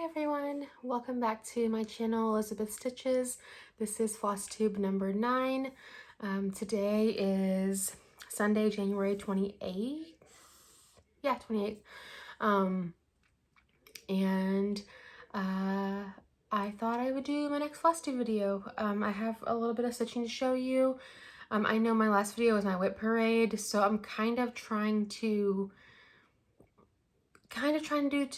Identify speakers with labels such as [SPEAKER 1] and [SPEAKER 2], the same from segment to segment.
[SPEAKER 1] Hi everyone, welcome back to my channel, Elizabeth Stitches. This is Flosstube number 9. Today is Sunday, January 28th. Yeah, 28th. And I thought I would do my next Flosstube video. I have a little bit of stitching to show you. I know my last video was my whip parade, so I'm kind of trying to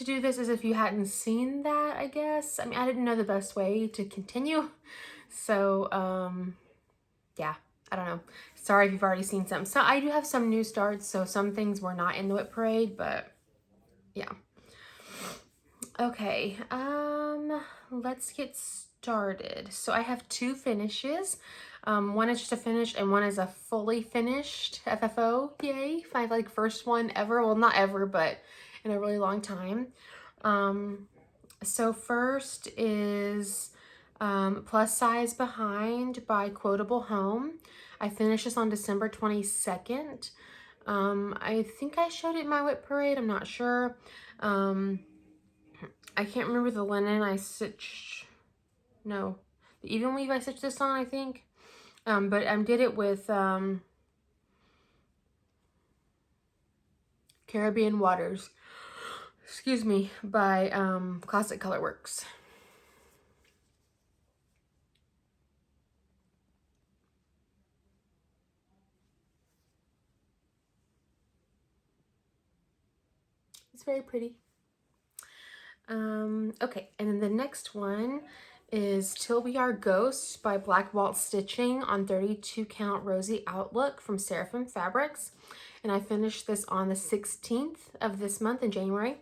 [SPEAKER 1] do this as if you hadn't seen that, I guess. I mean, I didn't know the best way to continue. So, yeah, I don't know. Sorry if you've already seen some. So I do have some new starts, so some things were not in the whip parade, but yeah. Okay, let's get started. So I have two finishes. One is just a finish and one is a fully finished FFO. Yay, my like first one ever. Well, not ever, but in a really long time. So first is Plus Size Behind by Quotable Home. I finished this on December 22nd. I think I showed it in my whip parade. I'm not sure. I can't remember the linen I stitched. No, the even weave I stitched this on, I think. But I did it with Caribbean Waters, excuse me, by Classic Colorworks. It's very pretty. Okay, and then the next one is Till We Are Ghosts by Black Waltz Stitching on 32 count Rosy Outlook from Seraphim Fabrics. And I finished this on the 16th of this month in January.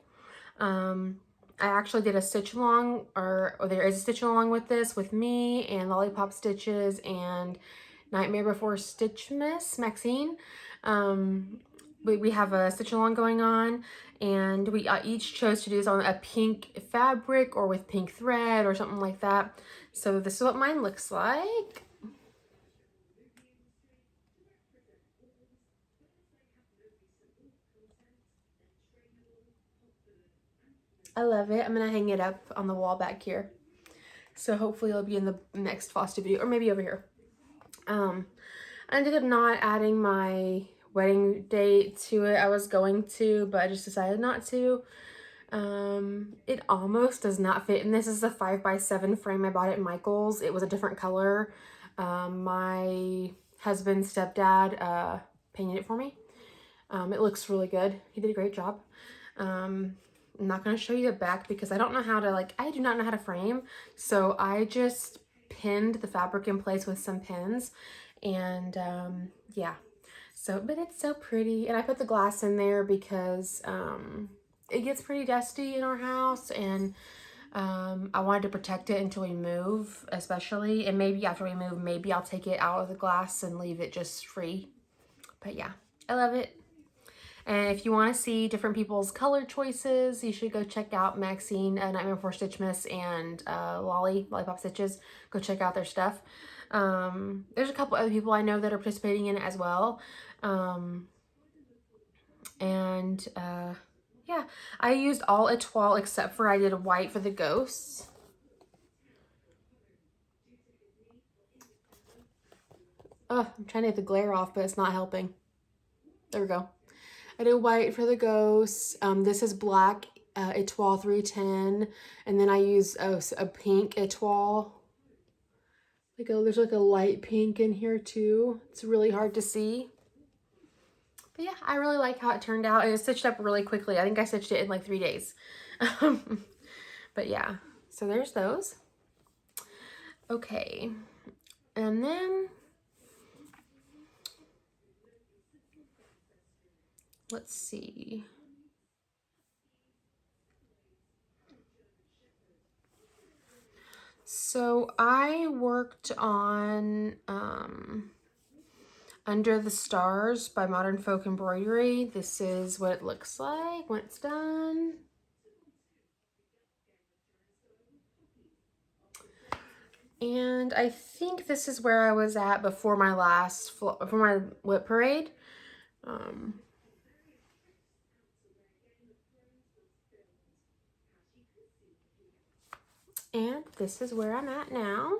[SPEAKER 1] I actually did a stitch along, or there is a stitch along with this with me and Lollipop Stitches and Nightmare Before Stitchmas, Maxine. We have a stitch along going on, and we each chose to do this on a pink fabric or with pink thread or something like that. So this is what mine looks like. I love it. I'm gonna hang it up on the wall back here. So hopefully it'll be in the next Flosstube video, or maybe over here. I ended up not adding my wedding date to it. I was going to, but I just decided not to. It almost does not fit, and this is a 5x7 frame. I bought it at Michael's. It was a different color. My husband's stepdad painted it for me. It looks really good. He did a great job. I'm not going to show you the back because I don't know how to, I do not know how to frame. So I just pinned the fabric in place with some pins, and yeah. So, but it's so pretty. And I put the glass in there because it gets pretty dusty in our house, and I wanted to protect it until we move, especially. And maybe after we move, maybe I'll take it out of the glass and leave it just free. But yeah, I love it. And if you want to see different people's color choices, you should go check out Maxine, Nightmare Before Stitchmas, and Lollipop Stitches. Go check out their stuff. There's a couple other people I know that are participating in it as well. Yeah, I used all Etoile except for I did a white for the ghosts. Oh, I'm trying to get the glare off, but it's not helping. There we go. I did white for the ghosts. This is black Etoile 310, and then I use a pink Etoile. There's like a light pink in here too. It's really hard to see. But yeah, I really like how it turned out. And it stitched up really quickly. I think I stitched it in like 3 days. But yeah, so there's those. Okay, and then let's see. So I worked on Under the Stars by Modern Folk Embroidery. This is what it looks like when it's done. And I think this is where I was at before my whip parade. And this is where I'm at now.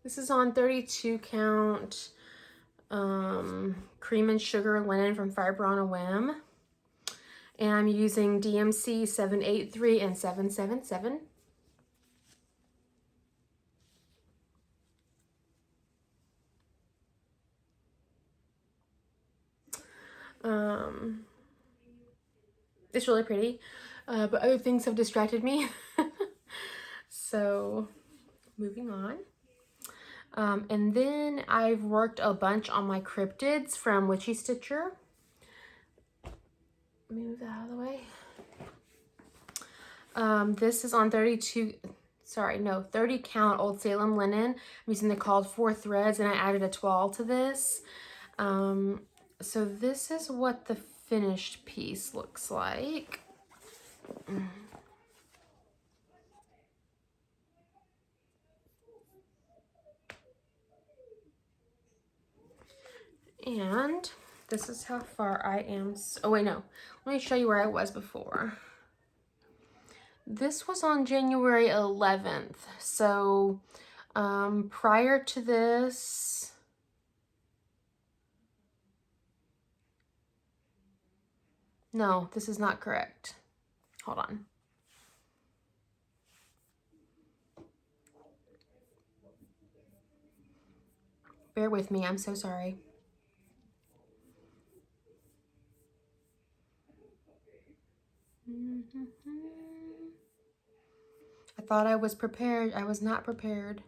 [SPEAKER 1] This is on 32 count cream and sugar linen from Fiber on a Whim. And I'm using DMC 783 and 777. It's really pretty, but other things have distracted me. So moving on. And then I've worked a bunch on my cryptids from Witchy Stitcher. Let me move that out of the way. This is on 30 count Old Salem linen. I'm using the called 4 threads, and I added a toile to this. So this is what the finished piece looks like. And this is how far I am. Oh wait, no. Let me show you where I was before. This was on January 11th. So prior to this, no, this is not correct. Hold on. Bear with me, I'm so sorry. I thought I was prepared. I was not prepared.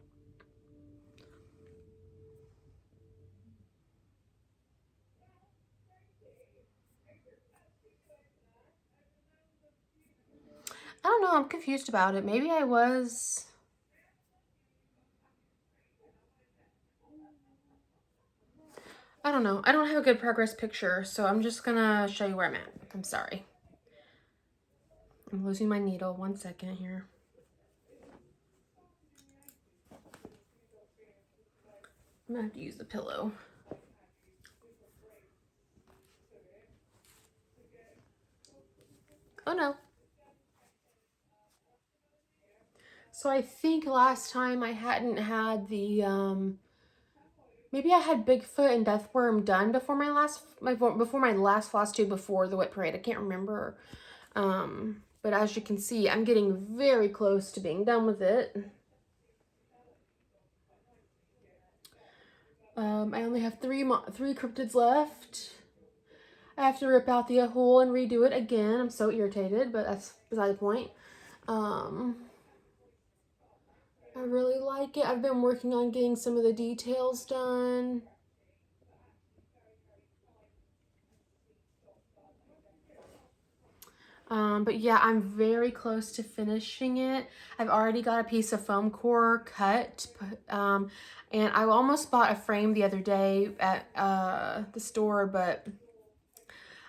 [SPEAKER 1] I don't know, I'm confused about it. Maybe I was... I don't know. I don't have a good progress picture, so I'm just gonna show you where I'm at. I'm sorry. I'm losing my needle. 1 second here. I'm gonna have to use the pillow. Oh no. So I think last time I hadn't had the, maybe I had Bigfoot and Deathworm done before my last Flosstube before the Wet Parade. I can't remember. But as you can see, I'm getting very close to being done with it. I only have three cryptids left. I have to rip out the hole and redo it again. I'm so irritated, but that's beside the point. I really like it. I've been working on getting some of the details done. But yeah, I'm very close to finishing it. I've already got a piece of foam core cut. And I almost bought a frame the other day at the store, but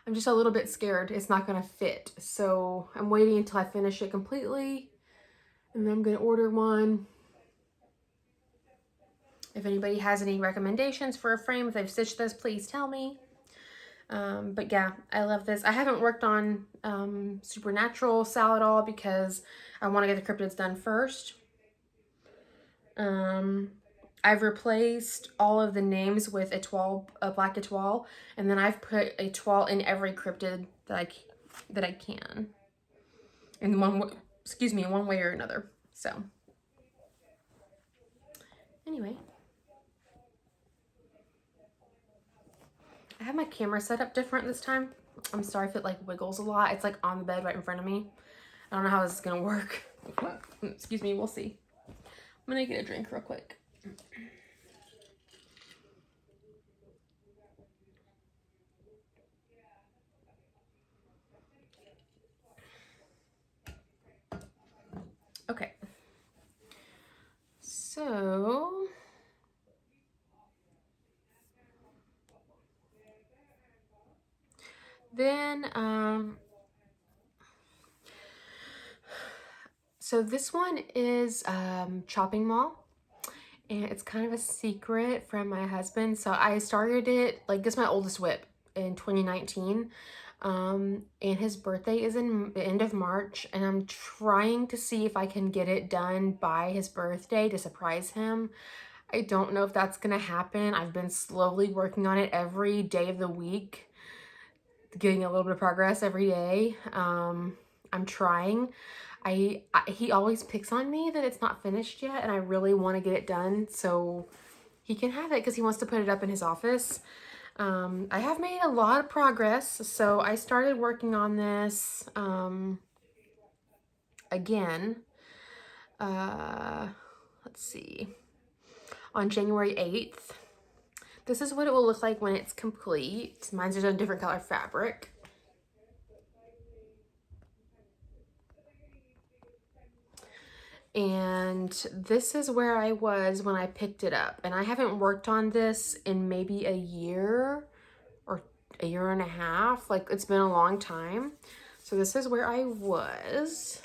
[SPEAKER 1] I'm just a little bit scared it's not going to fit. So I'm waiting until I finish it completely, and then I'm going to order one. If anybody has any recommendations for a frame, if they've stitched this, please tell me. But yeah, I love this. I haven't worked on Supernatural Sal at all because I want to get the cryptids done first. I've replaced all of the names with a black étoile, and then I've put a toile in every cryptid that I can, in one way or another. So anyway, I have my camera set up different this time. I'm sorry if it like wiggles a lot. It's like on the bed right in front of me. I don't know how this is gonna work. Excuse me, we'll see. I'm gonna get a drink real quick. Okay. So then, so this one is Chopping Mall, and it's kind of a secret from my husband. So I started it, like, this is my oldest whip, in 2019. And his birthday is in the end of March, and I'm trying to see if I can get it done by his birthday to surprise him. I don't know if that's gonna happen. I've been slowly working on it every day of the week, getting a little bit of progress every day. I'm trying. He always picks on me that it's not finished yet, and I really want to get it done so he can have it because he wants to put it up in his office. I have made a lot of progress, so I started working on this again. Let's see, on January 8th. This is what it will look like when it's complete. Mine's just a different color fabric. And this is where I was when I picked it up. And I haven't worked on this in maybe a year or a year and a half. Like, it's been a long time. So this is where I was.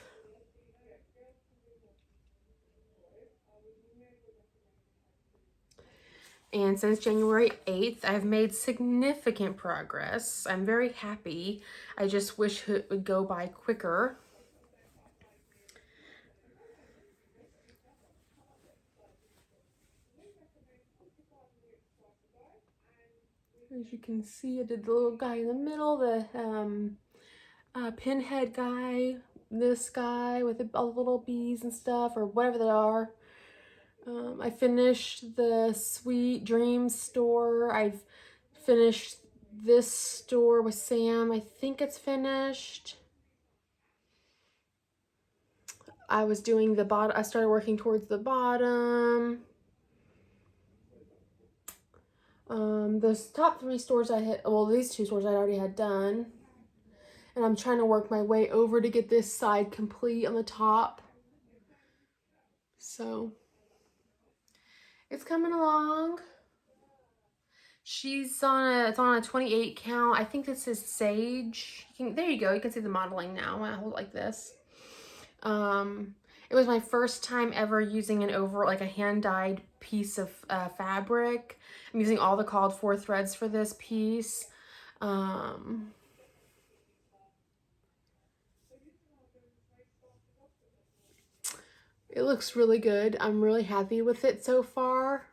[SPEAKER 1] And since January 8th, I've made significant progress. I'm very happy. I just wish it would go by quicker. As you can see, I did the little guy in the middle, the pinhead guy, this guy with all the little bees and stuff, or whatever they are. I finished the Sweet Dreams store. I've finished this store with Sam. I think it's finished. I was doing the bottom. I started working towards the bottom. Those top 3 stores I had, well, these 2 stores I already had done. And I'm trying to work my way over to get this side complete on the top. So it's coming along. It's on a 28 count. I think this is Sage. There you go. You can see the modeling now when I hold it like this. It was my first time ever using a hand-dyed piece of fabric. I'm using all the called for threads for this piece. It looks really good. I'm really happy with it so far.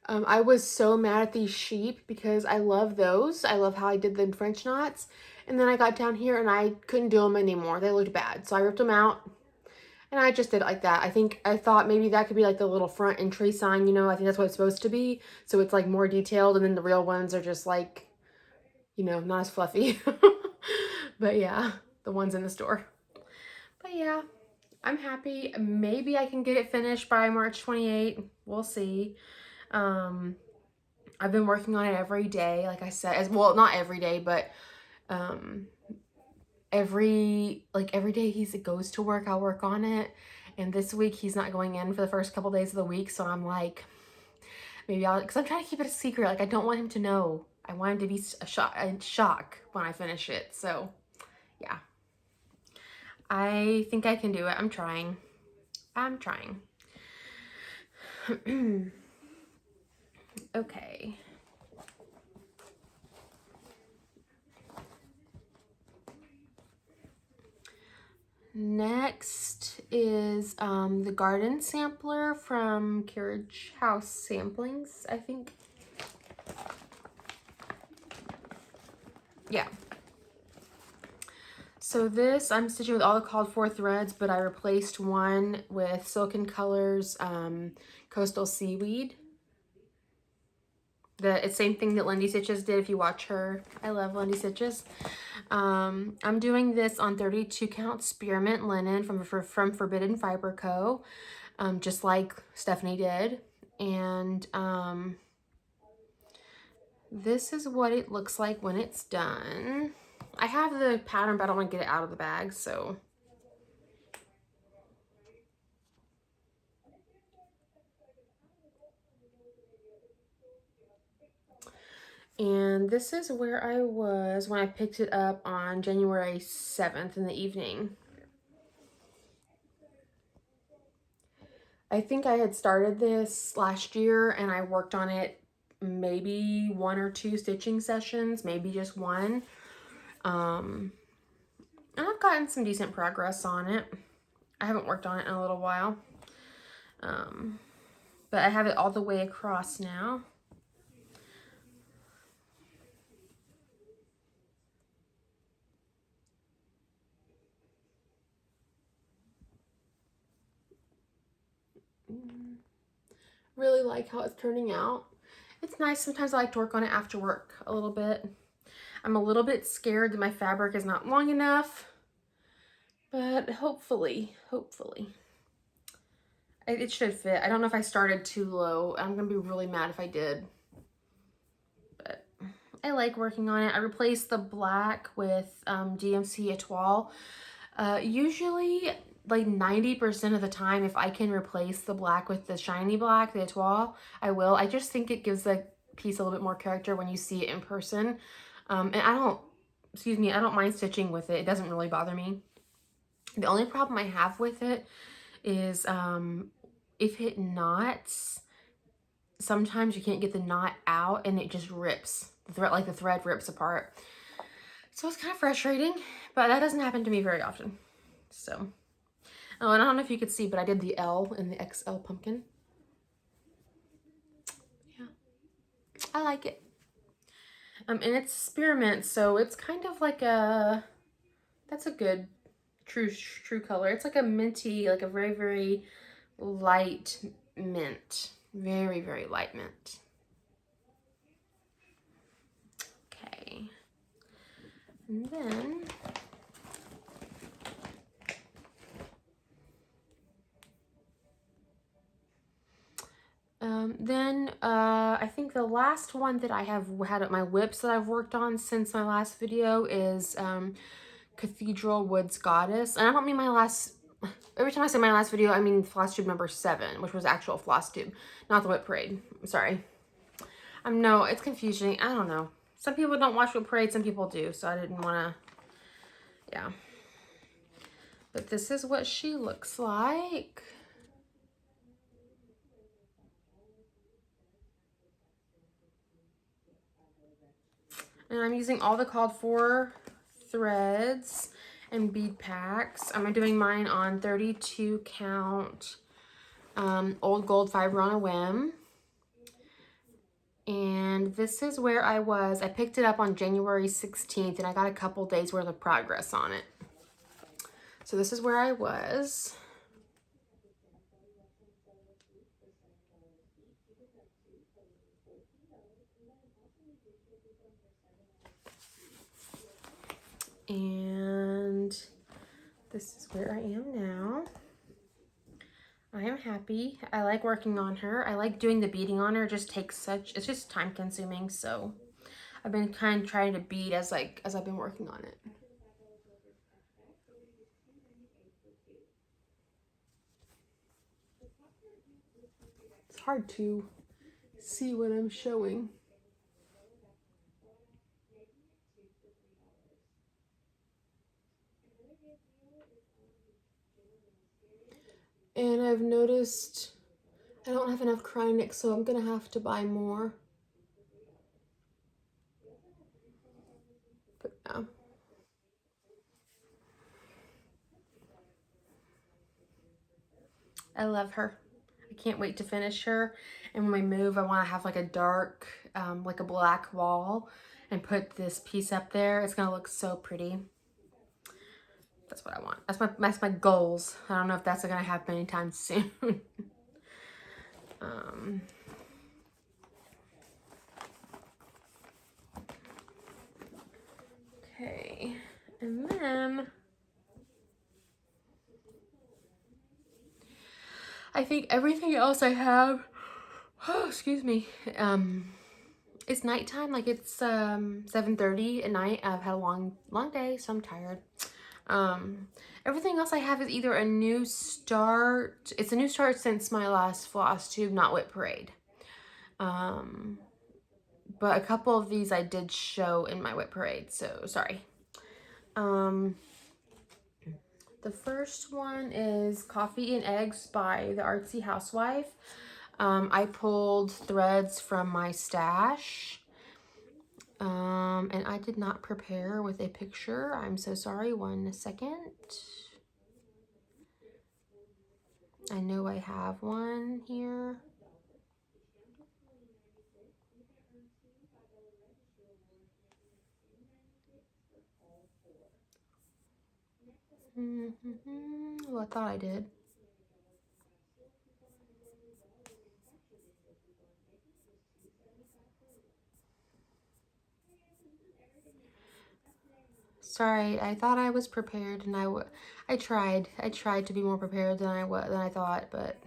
[SPEAKER 1] I was so mad at these sheep because I love those. I love how I did the French knots. And then I got down here and I couldn't do them anymore. They looked bad. So I ripped them out. And I just did it like that. I thought maybe that could be like the little front entry sign, you know. I think that's what it's supposed to be. So it's like more detailed, and then the real ones are just like, you know, not as fluffy. But yeah, the ones in the store. But yeah, I'm happy. Maybe I can get it finished by March 28th. We'll see. I've been working on it every day, like I said. Well, not every day, but every day he goes to work, I'll work on it. And this week he's not going in for the first couple days of the week, so I'm like, maybe because I'm trying to keep it a secret. Like, I don't want him to know. I want him to be in shock when I finish it. So yeah, I think I can do it. I'm trying. Okay. Next is the garden sampler from Carriage House Samplings, I think. Yeah. So this, I'm stitching with all the called for threads, but I replaced one with Silken Colors Coastal Seaweed. It's the same thing that Lindy Stitches did if you watch her. I love Lindy Stitches. I'm doing this on 32 count spearmint linen from Forbidden Fiber Co. Just like Stephanie did. And this is what it looks like when it's done. I have the pattern, but I don't want to get it out of the bag, so. And this is where I was when I picked it up on January 7th in the evening. I think I had started this last year and I worked on it maybe 1 or 2 stitching sessions, maybe just one. And I've gotten some decent progress on it. I haven't worked on it in a little while. But I have it all the way across now. Really like how it's turning out. It's nice. Sometimes I like to work on it after work a little bit. I'm a little bit scared that my fabric is not long enough, but hopefully it should fit. I don't know if I started too low. I'm gonna be really mad if I did, but I like working on it. I replaced the black with DMC Etoile. Usually like 90% of the time, if I can replace the black with the shiny black, the Etoile, I will. I just think it gives the piece a little bit more character when you see it in person. And I don't mind stitching with it. It doesn't really bother me. The only problem I have with it is if it knots, sometimes you can't get the knot out and it just rips. The thread rips apart. So it's kind of frustrating, but that doesn't happen to me very often. So, oh, and I don't know if you could see, but I did the L in the XL pumpkin. Yeah, I like it. And it's spearmint, so it's kind of like that's a good true color. It's like a minty, like a very, very light mint. Very, very light mint. Okay. And then I think the last one that I have had at my whips that I've worked on since my last video is Cathedral Woods Goddess. And I don't mean my last, every time I say my last video, I mean Flosstube number 7, which was actual Flosstube, not the Whip Parade. I'm sorry. No, it's confusing. I don't know. Some people don't watch Whip Parade, some people do, so I didn't want to, yeah. But this is what she looks like. And I'm using all the called for threads and bead packs. I'm doing mine on 32 count old gold fiber on a whim. And this is where I was. I picked it up on January 16th and I got a couple days worth of progress on it. So this is where I was. And this is where I am now. I am happy. I like working on her. I like doing the beading on her. It just takes it's just time consuming. So I've been kind of trying to bead as I've been working on it. It's hard to see what I'm showing. And I've noticed I don't have enough Krynic, so I'm gonna have to buy more. But yeah. I love her. I can't wait to finish her. And when we move, I want to have like a dark, like a black wall and put this piece up there. It's gonna look so pretty. That's what I want. That's my goals. I don't know if that's gonna happen anytime soon. Okay, and then I think everything else I have, oh, excuse me, it's nighttime. Like it's 7:30 at night. I've had a long day, so I'm tired. Everything else I have is either a new start. It's a new start since my last Flosstube, not Whip Parade. But a couple of these I did show in my Whip Parade, so sorry. The first one is Coffee and Eggs by the Artsy Housewife. I pulled threads from my stash. And I did not prepare with a picture. I'm so sorry. 1 second. I know I have one here. Well, I thought I did. Sorry, I thought I was prepared, and I tried to be more prepared than I thought, but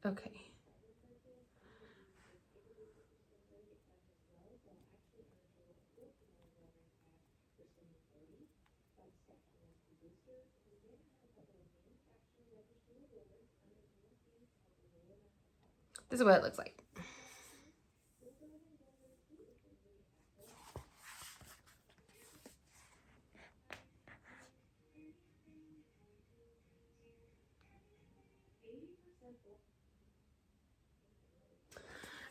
[SPEAKER 1] okay. This is what it looks like.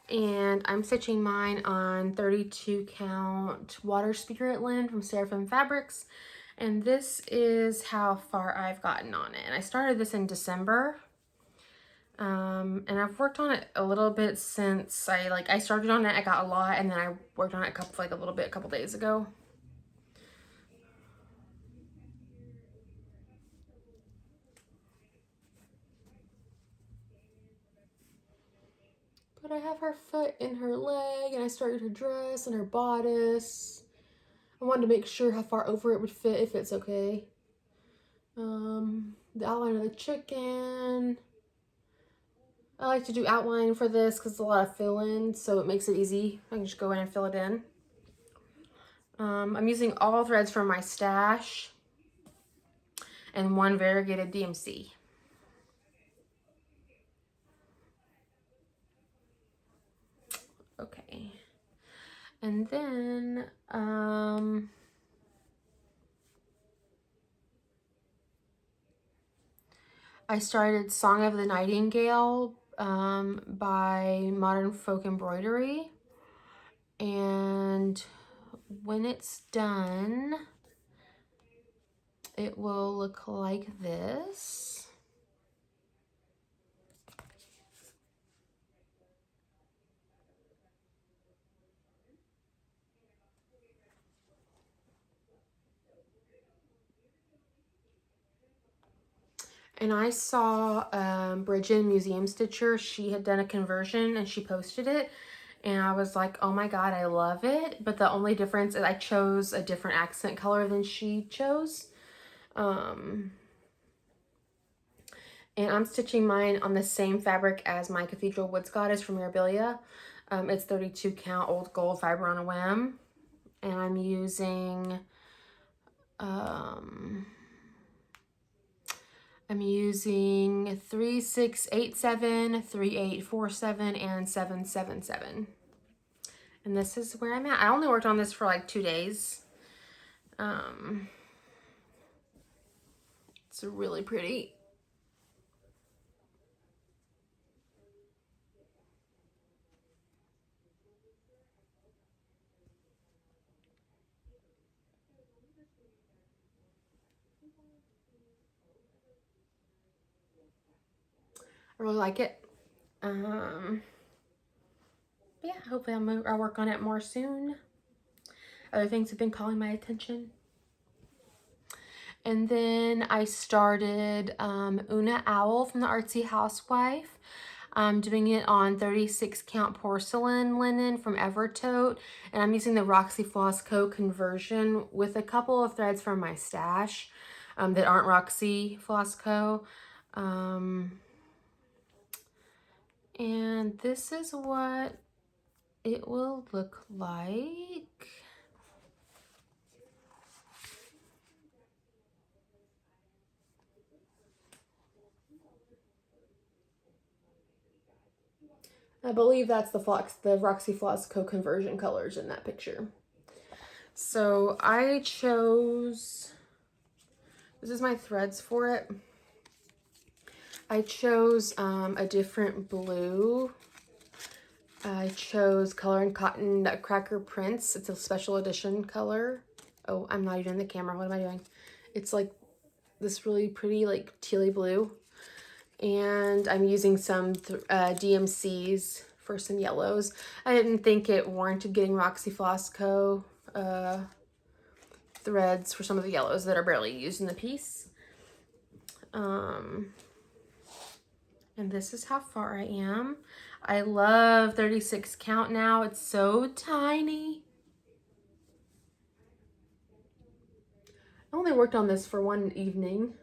[SPEAKER 1] And I'm stitching mine on 32 count Water Spirit Linen from Seraphim Fabrics. And this is how far I've gotten on it. And I started this in December. And I've worked on it a little bit since I started on it. I got a lot, and then I worked on it a couple days ago. But I have her foot and her leg, and I started her dress and her bodice. I wanted to make sure how far over it would fit, if it's okay. The outline of the chicken. I like to do outline for this because it's a lot of fill-in, so it makes it easy. I can just go in and fill it in. I'm using all threads from my stash and 1 variegated DMC. Okay. And then, I started Song of the Nightingale by Modern Folk Embroidery. And when it's done, it will look like this. And I saw Bridget, Museum Stitcher. She had done a conversion and she posted it. And I was like, oh my God, I love it. But the only difference is I chose a different accent color than she chose. And I'm stitching mine on the same fabric as my Cathedral Woods Goddess from Mirabilia. It's 32 count old gold fiber on a whim. And I'm using 3687, 3847, and 777. And this is where I'm at. I only worked on this for like 2 days. It's really pretty. I really like it. Yeah, hopefully I'll work on it more soon. Other things have been calling my attention. And then I started Una Owl from the Artsy Housewife. I'm doing it on 36 count porcelain linen from Evertote. And I'm using the Roxy Floss Co. conversion with a couple of threads from my stash that aren't Roxy Floss Co. And this is what it will look like. I believe that's the Roxy Floss co-conversion colors in that picture. So I chose, this is my threads for it. I chose a different blue. I chose Color and Cotton Nutcracker Prince. It's a special edition color. Oh, I'm not even in the camera. What am I doing? It's like this really pretty like tealy blue. And I'm using some DMCs for some yellows. I didn't think it warranted getting Roxy Floss Co. Threads for some of the yellows that are barely used in the piece. And this is how far I am. I love 36 count now. It's so tiny. I only worked on this for one evening.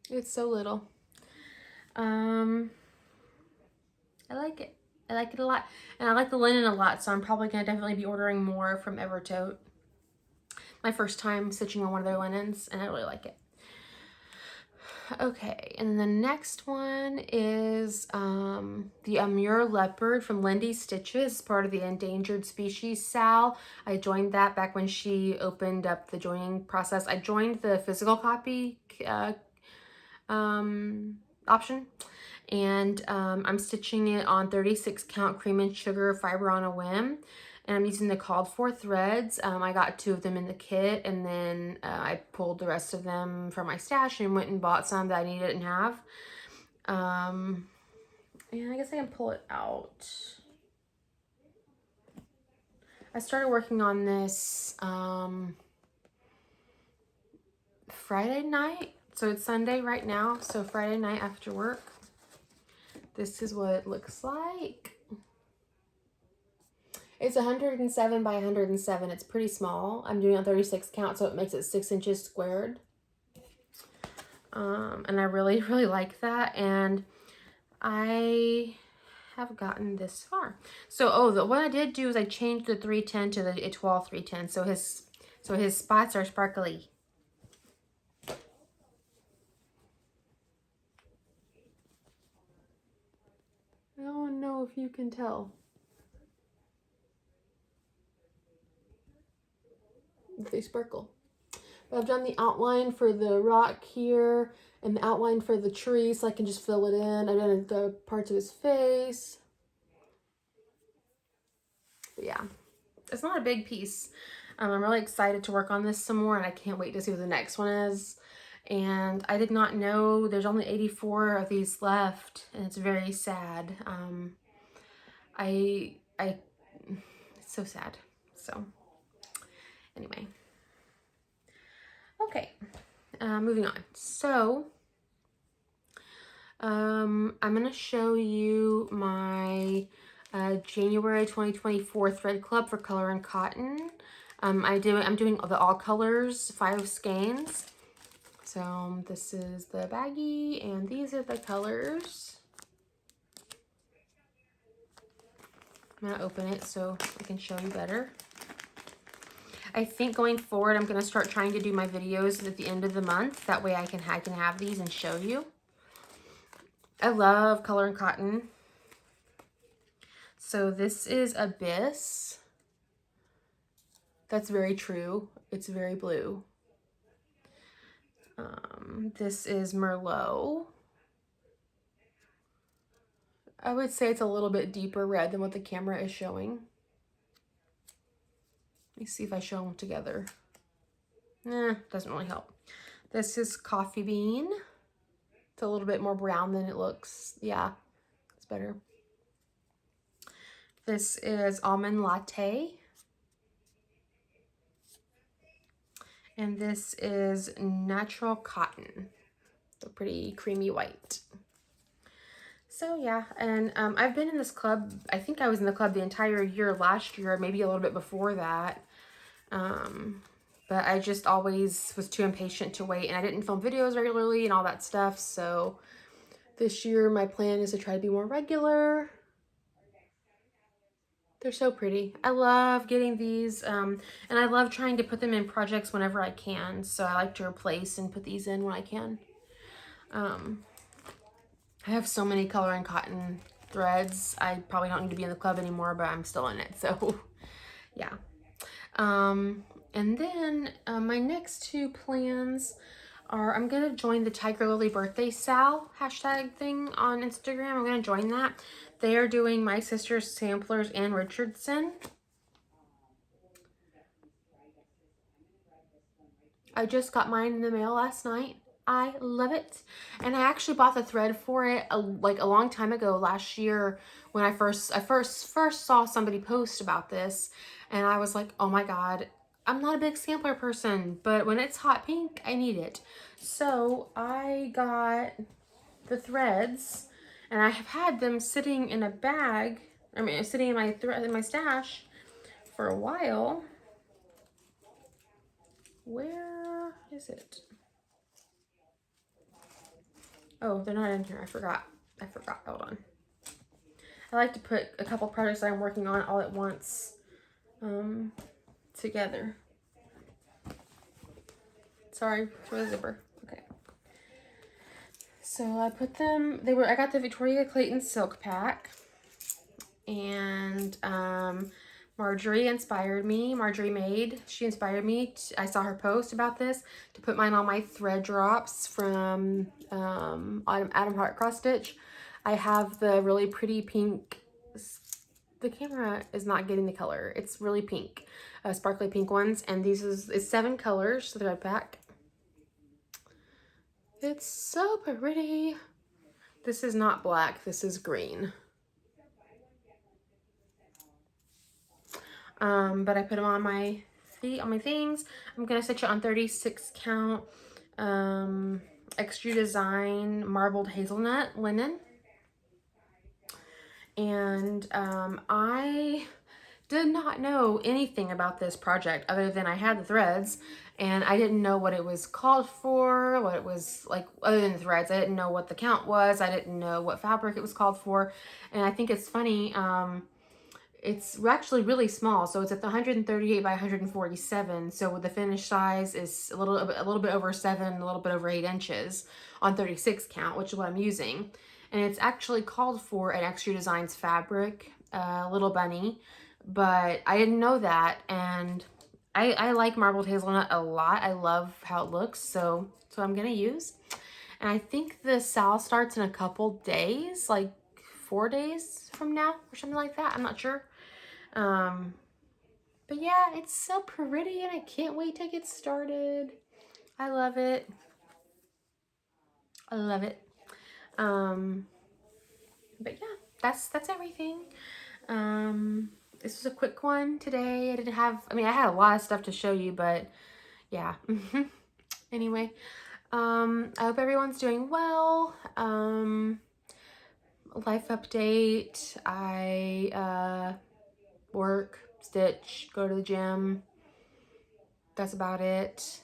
[SPEAKER 1] It's so little. I like it. I like it a lot. And I like the linen a lot, so I'm probably going to definitely be ordering more from Evertote. My first time stitching on one of their linens, and I really like it. Okay, and the next one is the Amur Leopard from Lindy Stitches, part of the endangered species SAL. I joined that back when she opened up the joining process. I joined the physical copy option, and I'm stitching it on 36 count cream and sugar fiber on a whim, and I'm using the called for threads. I got 2 of them in the kit, and then I pulled the rest of them from my stash and went and bought some that I needed and have. And I guess I can pull it out. I started working on this Friday night. So it's Sunday right now. So Friday night after work. This is what it looks like. It's 107 by 107. It's pretty small. I'm doing on 36 count, so it makes it 6 inches squared. And I really, really like that. And I have gotten this far. So, what I did do is I changed the 310 to the Etoile 310. So his spots are sparkly. I don't know if you can tell. If they sparkle. But I've done the outline for the rock here and the outline for the tree, so I can just fill it in. I've done the parts of his face. But yeah, it's not a big piece. I'm really excited to work on this some more, and I can't wait to see what the next one is. And I did not know there's only 84 of these left, and it's very sad. It's so sad. So anyway, okay, moving on. So I'm gonna show you my January 2024 thread club for Color and Cotton. I'm doing the all colors 5 skeins. So this is the baggie, and these are the colors. I'm gonna open it so I can show you better. I think going forward, I'm gonna start trying to do my videos at the end of the month. That way I can have these and show you. I love Color and Cotton. So this is Abyss. That's very true. It's very blue. This is Merlot. I would say it's a little bit deeper red than what the camera is showing. Let me see if I show them together. Doesn't really help. This is Coffee Bean. It's a little bit more brown than it looks. Yeah, it's better. This is Almond Latte. And this is Natural Cotton. So pretty creamy white. So yeah, and I've been in this club, I think I was in the club the entire year last year, maybe a little bit before that. But I just always was too impatient to wait, and I didn't film videos regularly and all that stuff. So this year my plan is to try to be more regular. They're so pretty. I love getting these, and I love trying to put them in projects whenever I can. So I like to replace and put these in when I can. I have so many color and cotton threads. I probably don't need to be in the club anymore, but I'm still in it. So yeah. And then my next two plans are I'm going to join the Tiger Lily Birthday Sal hashtag thing on Instagram. I'm going to join that. They are doing My Sister's Samplers and Richardson. I just got mine in the mail last night. I love it. And I actually bought the thread for it like a long time ago last year when I first saw somebody post about this, and I was like, "Oh my god, I'm not a big sampler person, but when it's hot pink, I need it." So, I got the threads, and I have had them sitting in a bag, sitting in my stash for a while. Where is it? Oh, they're not in here. I forgot. Hold on. I like to put a couple projects that I'm working on all at once together. Sorry for the zipper. Okay. So I put them, I got the Victoria Clayton Silk Pack. And Marjorie inspired me. She inspired me. I saw her post about this to put mine on my thread drops from Adam Hart Cross Stitch. I have the really pretty pink. The camera is not getting the color. It's really pink, sparkly pink ones, and it's 7 colors. The thread pack. It's so pretty. This is not black. This is green. But I put them on my things. I'm gonna stitch it on 36 count extra design marbled hazelnut linen. And I did not know anything about this project other than I had the threads, and I didn't know what it was called for, what it was like other than the threads. I didn't know what the count was. I didn't know what fabric it was called for. And I think it's funny, it's actually really small, so it's at the 138 by 147. So the finished size is a little bit over 7, a little bit over 8 inches on 36 count, which is what I'm using. And it's actually called for an Extra Designs fabric, Little Bunny, but I didn't know that. And I like marbled hazelnut a lot. I love how it looks, so I'm gonna use. And I think the sale starts in a couple days, like 4 days from now or something like that. I'm not sure. But yeah, it's so pretty and I can't wait to get started. I love it. I love it. But yeah, that's everything. This was a quick one today. I had a lot of stuff to show you, but yeah. Anyway, I hope everyone's doing well. Life update. I work, stitch, go to the gym. That's about it.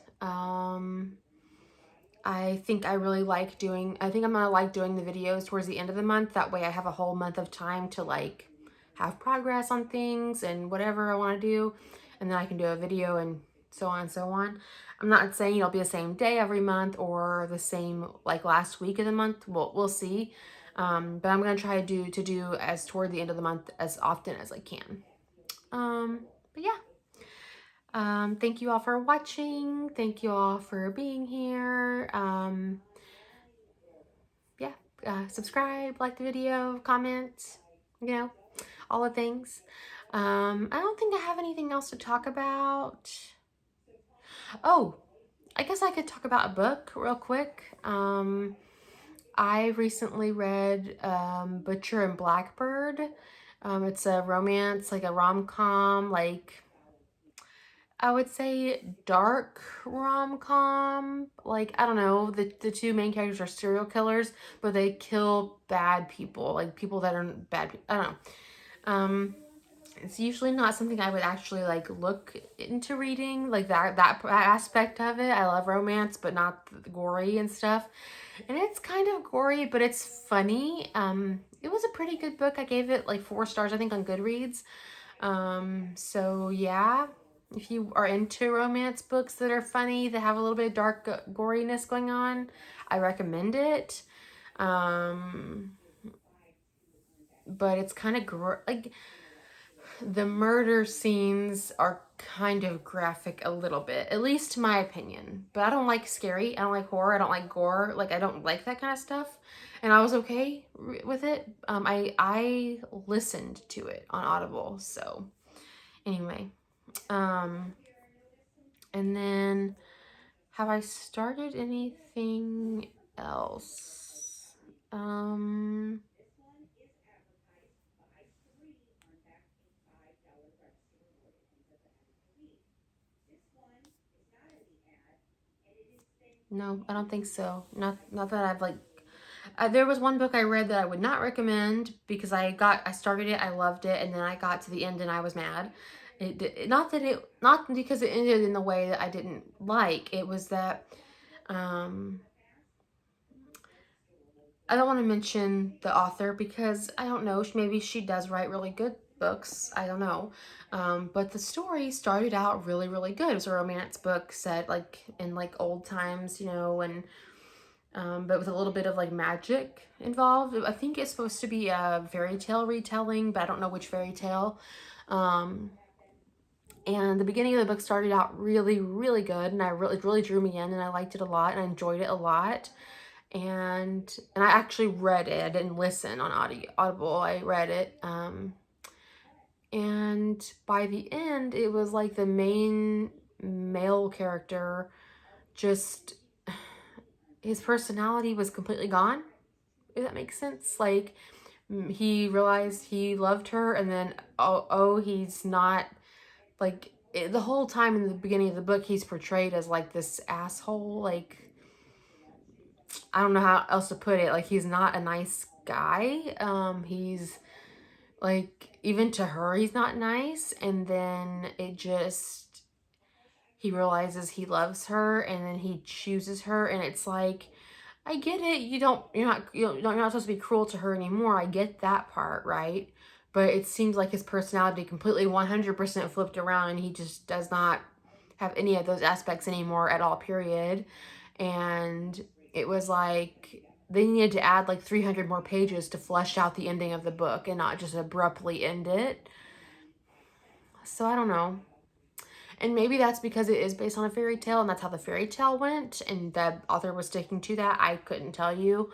[SPEAKER 1] I think I'm gonna like doing the videos towards the end of the month. That way I have a whole month of time to like have progress on things and whatever I want to do, and then I can do a video and so on and so on. I'm not saying it'll be the same day every month or the same like last week of the month. We'll see. But I'm gonna try to do as toward the end of the month as often as I can. But yeah. Thank you all for watching. Thank you all for being here. Subscribe, like the video, comment, all the things. I don't think I have anything else to talk about. Oh, I guess I could talk about a book real quick. I recently read Butcher and Blackbird. It's a romance, like a rom-com, like I would say dark rom-com. Like, I don't know, the two main characters are serial killers, but they kill bad people, like people that are bad. I don't know. It's usually not something I would actually like look into reading, like that aspect of it. I love romance, but not the gory and stuff. And it's kind of gory, but it's funny. It was a pretty good book. I gave it like 4 stars, I think, on Goodreads. So yeah. if you are into romance books that are funny, that have a little bit of dark goriness going on, I recommend it. But it's kind of like the murder scenes are kind of graphic a little bit, at least to my opinion. But I don't like scary. I don't like horror. I don't like gore. Like, I don't like that kind of stuff. And I was okay with it. I listened to it on Audible. So anyway, and then have I started anything else? No, I don't think so. Not that I've like. There was one book I read that I would not recommend because I started it, I loved it, and then I got to the end and I was mad. Not because it ended in the way that I didn't like. It was that I don't want to mention the author because I don't know. Maybe she does write really good books. I don't know. But the story started out really, really good. It was a romance book set like in like old times, you know, and but with a little bit of like magic involved. I think it's supposed to be a fairy tale retelling, but I don't know which fairy tale. And the beginning of the book started out really, really good, and it really drew me in, and I liked it a lot, and I enjoyed it a lot. And I actually read it. I didn't listen on Audible. I read it. And by the end, it was like the main male character just his personality was completely gone. If that makes sense. Like he realized he loved her, and then he's not like the whole time in the beginning of the book he's portrayed as like this asshole. Like I don't know how else to put it. Like he's not a nice guy. He's like even to her he's not nice, and then he realizes he loves her, and then he chooses her, and it's like I get it. You're not supposed to be cruel to her anymore. I get that part, right? But it seems like his personality completely 100% flipped around, and he just does not have any of those aspects anymore at all, period. And it was like they needed to add like 300 more pages to flesh out the ending of the book and not just abruptly end it. So I don't know. And maybe that's because it is based on a fairy tale and that's how the fairy tale went and the author was sticking to that. I couldn't tell you.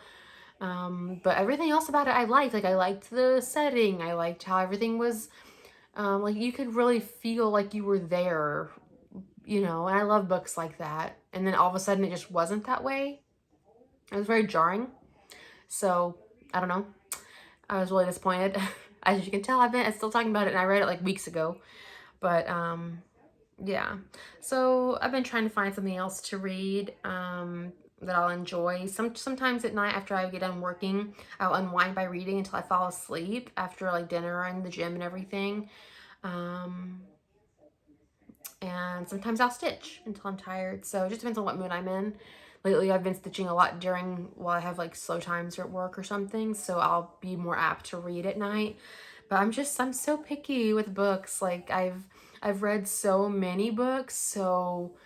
[SPEAKER 1] But everything else about it I liked. Like I liked the setting. I liked how everything was like you could really feel like you were there, you know, and I love books like that. And then all of a sudden it just wasn't that way. It was very jarring. So I don't know. I was really disappointed. As you can tell, I'm still talking about it and I read it like weeks ago. But yeah, so I've been trying to find something else to read that I'll enjoy. Sometimes at night after I get done working, I'll unwind by reading until I fall asleep after like dinner and the gym and everything. And sometimes I'll stitch until I'm tired. So it just depends on what mood I'm in. Lately, I've been stitching a lot while I have like slow times at work or something. So I'll be more apt to read at night. But I'm so picky with books. Like I've read so many books. So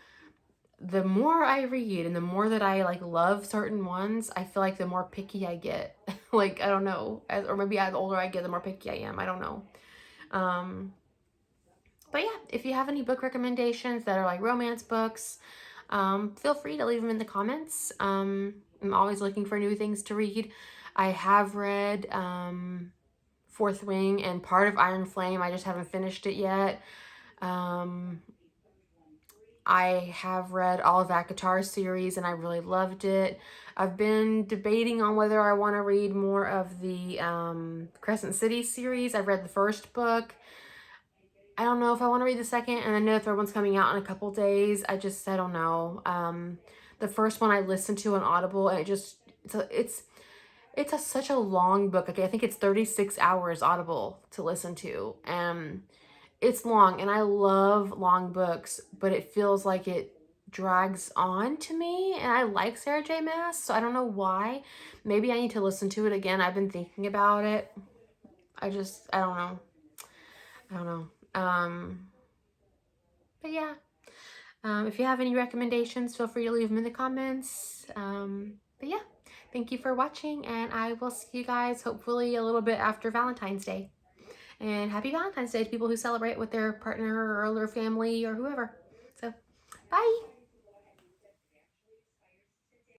[SPEAKER 1] the more I read and the more that I like love certain ones, I feel like the more picky I get. Like, I don't know. Or maybe as older I get, the more picky I am. I don't know. But yeah, if you have any book recommendations that are like romance books, feel free to leave them in the comments. I'm always looking for new things to read. I have read Fourth Wing and part of Iron Flame. I just haven't finished it yet. I have read all of ACOTAR's series and I really loved it. I've been debating on whether I want to read more of the Crescent City series. I've read the first book. I don't know if I want to read the second, and I know the third one's coming out in a couple days. I don't know. The first one I listened to on Audible, and it's such a long book. Okay, I think it's 36 hours Audible to listen to. It's long, and I love long books, but it feels like it drags on to me, and I like Sarah J. Maas, so I don't know why. Maybe I need to listen to it again. I've been thinking about it. I don't know. But yeah, if you have any recommendations, feel free to leave them in the comments. But yeah, thank you for watching, and I will see you guys hopefully a little bit after Valentine's Day. And happy Valentine's Day to people who celebrate with their partner or their family or whoever. So, bye!